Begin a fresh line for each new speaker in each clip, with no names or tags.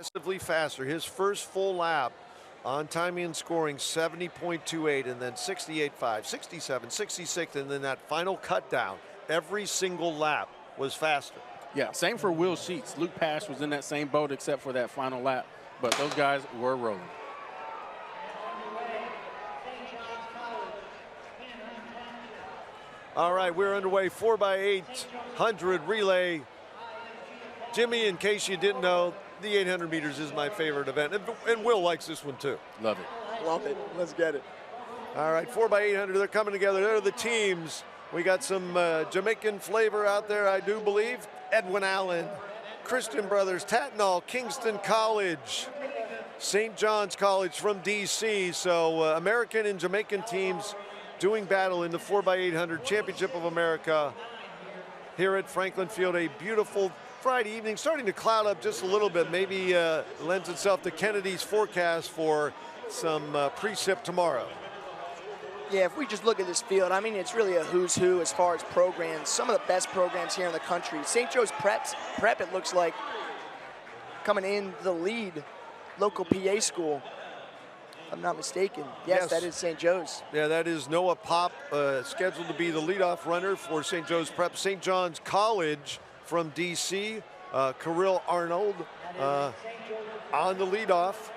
Aggressively faster. His first full lap on timing and scoring 70.28, and then 68.5, 67, 66, and then that final cut down. Every single lap was faster.
Yeah, same for Will Sheets. Luke Pash was in that same boat except for that final lap, but those guys were rolling.
All right, we're underway. 4x800 relay. Jimmy, in case you didn't know, the 800 meters is my favorite event, and Will likes this one too.
Love it.
Love it. Let's get it.
All right, 4x800, they're coming together. They're the teams. We got some Jamaican flavor out there, I do believe. Edwin Allen, Christian Brothers, Tatnall, Kingston College, St. John's College from D.C. So American and Jamaican teams doing battle in the 4x800 Championship of America here at Franklin Field. A beautiful Friday evening, starting to cloud up just a little bit. Maybe lends itself to Kennedy's forecast for some precip tomorrow.
Yeah, if we just look at this field, I mean, it's really a who's who as far as programs. Some of the best programs here in the country. St. Joe's Prep, it looks like, coming in the lead, local PA school, if I'm not mistaken. Yes, that is St. Joe's.
Yeah, that is Noah Pop, scheduled to be the leadoff runner for St. Joe's Prep. St. John's College from D.C., Kirill Arnold on the leadoff.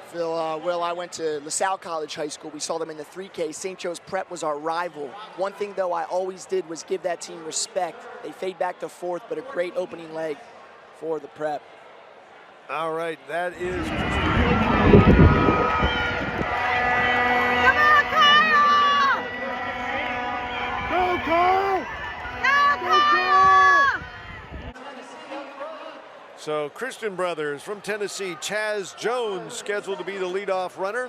Phil, Will, I went to LaSalle College High School. We saw them in the 3K. St. Joe's Prep was our rival. One thing, though, I always did was give that team respect. They fade back to fourth, but a great opening leg for the Prep.
All right, that is...
Come on, Kyle!
Go, Carl!
Go, Kyle!
So Christian Brothers from Tennessee, Chaz Jones scheduled to be the leadoff runner.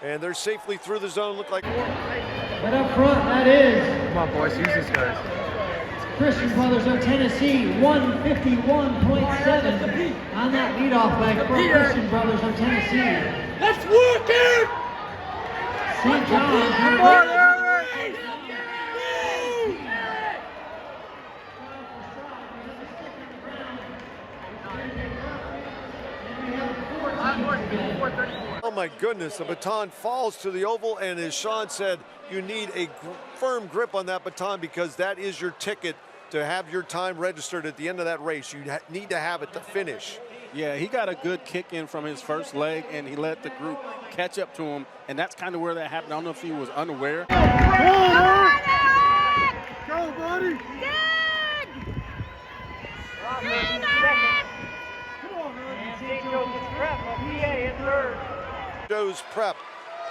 And they're safely through the zone, look like...
But up front, that is...
Come on, boys, use these guys.
Christian Brothers of Tennessee, 151.7 on that leadoff leg for Christian Brothers of Tennessee.
Let's work it!
St. John's,
Come on, Eric!
Oh my goodness, the baton falls to the oval, and as Sean said, you need a firm grip on that baton because that is your ticket to have your time registered at the end of that race. You need to have it to finish.
Yeah, he got a good kick in from his first leg, and he let the group catch up to him, and that's kind of where that happened. I don't know if he was unaware.
Go, Eric! Go, buddy!
Good! Good, Eric!
Joe's Prep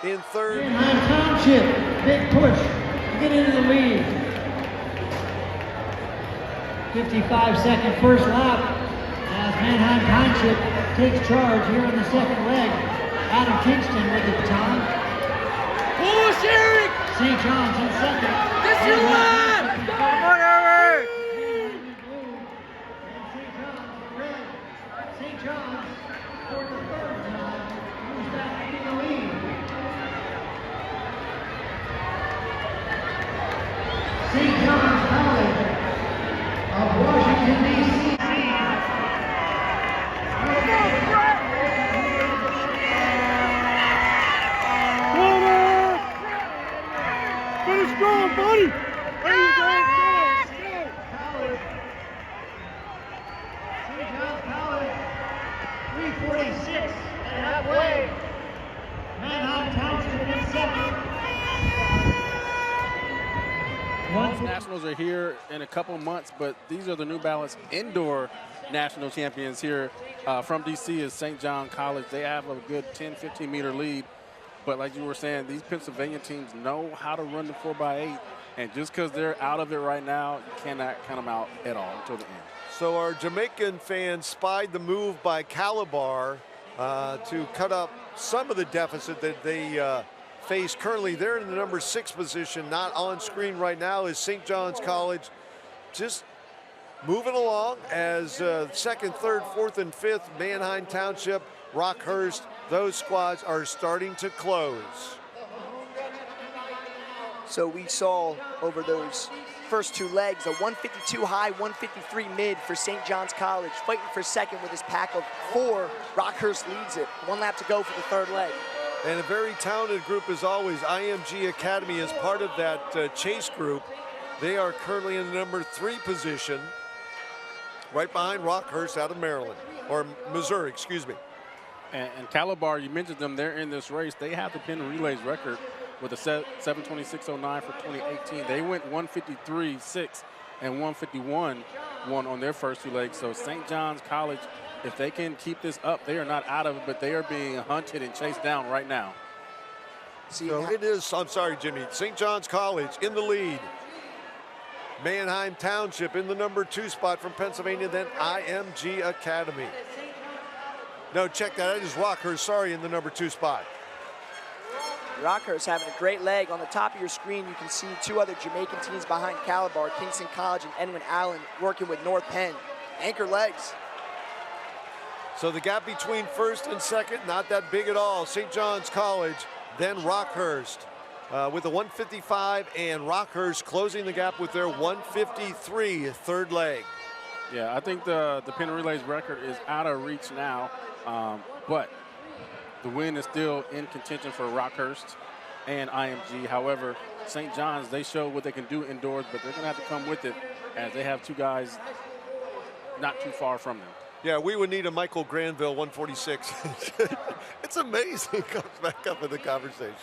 in third.
Penn Township, big push to get into the lead. 55-second first lap as Manheim Township takes charge here in the second leg. Adam Kingston with the baton.
Push, Eric!
St. John's in second.
This is your lap! Come on, Eric!
St. John's for the third time moves back in the lead. St. John's College of Washington, D.C.
Finish going, buddy! There you go!
St. John's College, 346 and halfway. Manheim Township in second.
Nationals are here in a couple months, but these are the New Balance indoor national champions here from D.C. is St. John College. They have a good 10, 15-meter lead. But like you were saying, these Pennsylvania teams know how to run the 4x8. And just because they're out of it right now, you cannot count them out at all until the end.
So our Jamaican fans spied the move by Calabar to cut up some of the deficit that they face currently. They're in the number 6 position. Not on screen right now is St. John's College. Just moving along as second, third, fourth, and fifth, Manheim Township, Rockhurst, those squads are starting to close.
So we saw over those first two legs, a 152 high, 153 mid for St. John's College, fighting for second with his pack of 4. Rockhurst leads it. 1 lap to go for the third leg.
And a very talented group as always. IMG Academy is part of that chase group. They are currently in the number 3 position, right behind Rockhurst out of Maryland, or Missouri, excuse me.
And Calabar, you mentioned them, they're in this race. They have the Penn Relays record with a 7:26.09 for 2018. They went 153.6 and 151 on their first 2 legs. So St. John's College, if they can keep this up, they are not out of it, but they are being hunted and chased down right now.
So it is, I'm sorry, Jimmy, St. John's College in the lead. Manheim Township in the number 2 spot from Pennsylvania, then IMG Academy. No, check that, that is Rockhurst, sorry, in the number 2 spot.
Rockhurst having a great leg. On the top of your screen, you can see 2 other Jamaican teams behind Calabar, Kingston College and Edwin Allen, working with North Penn. Anchor legs.
So the gap between first and second, not that big at all. St. John's College, then Rockhurst with a 155, and Rockhurst closing the gap with their 153 third leg.
Yeah, I think the Penn Relays record is out of reach now, but the win is still in contention for Rockhurst and IMG. However, St. John's, they show what they can do indoors, but they're going to have to come with it as they have 2 guys not too far from them.
Yeah, we would need a Michael Granville 146. It's amazing. Comes back up in the conversation.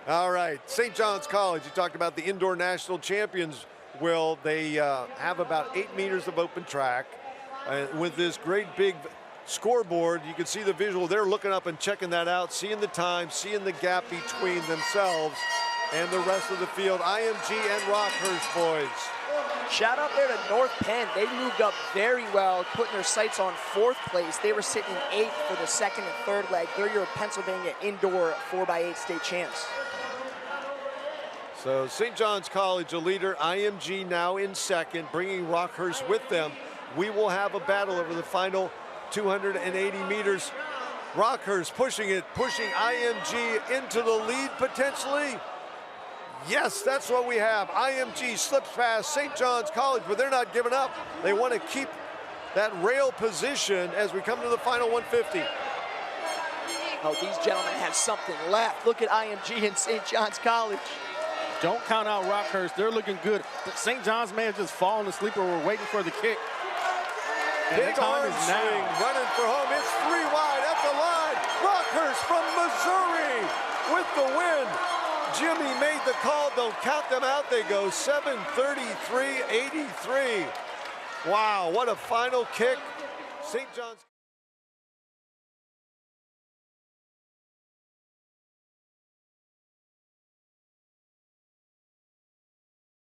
All right, St. John's College, you talked about the indoor national champions. Well, they have about 8 meters of open track. With this great big scoreboard, you can see the visual. They're looking up and checking that out, seeing the time, seeing the gap between themselves and the rest of the field. IMG and Rockhurst boys.
Shout out there to North Penn. They moved up very well, putting their sights on 4th place. They were sitting in 8th for the second and third leg. They're your Pennsylvania indoor 4x8 state champs.
So St. John's College, a leader. IMG now in second, bringing Rockhurst with them. We will have a battle over the final 280 meters. Rockhurst pushing it, pushing IMG into the lead potentially. Yes, that's what we have. IMG slips past St. John's College, but they're not giving up. They want to keep that rail position as we come to the final 150.
Oh, these gentlemen have something left. Look at IMG and St. John's College.
Don't count out Rockhurst. They're looking good. St. John's may have just fallen asleep or we're waiting for the kick. And
Big
the time
arm
is
swing,
now.
running for home. It's 3 wide at the line. Rockhurst from Missouri with the win. Jimmy made the call. Don't count them out. They go 7:33.83. Wow, what a final kick. St. John's.